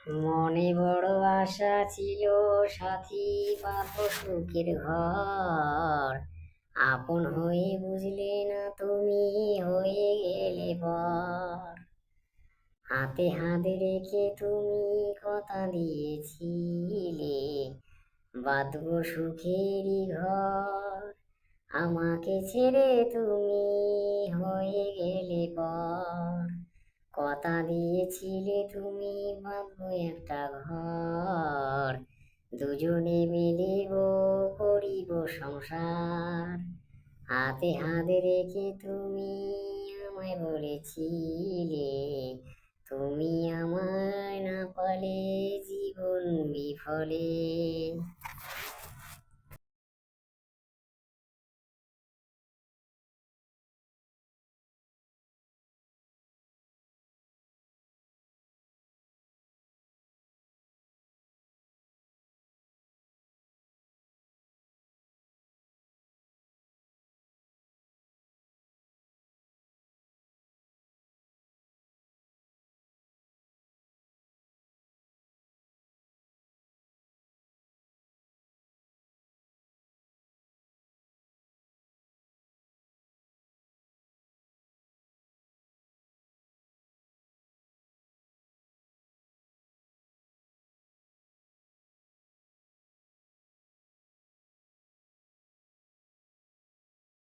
মনে বড় আশা ছিল, সাথী পাবো সুখের ঘর। আপন হয়ে বুঝলে না তুমি, হয়ে গেলে পর। হাতে হাত রেখে তুমি কথা দিয়েছিলে, বাঁধবো সুখেরই ঘর। আমাকে ছেড়ে তুমি হয়ে গেলে পর। কথা দিয়েছিলে তুমি, বাঁধবো একটা ঘর। দুজনে মিলিব, করিব সংসার। হাতে হাত রেখে তুমি আমায় বলেছিলে, তুমি আমায় না পালে জীবন বিফলে।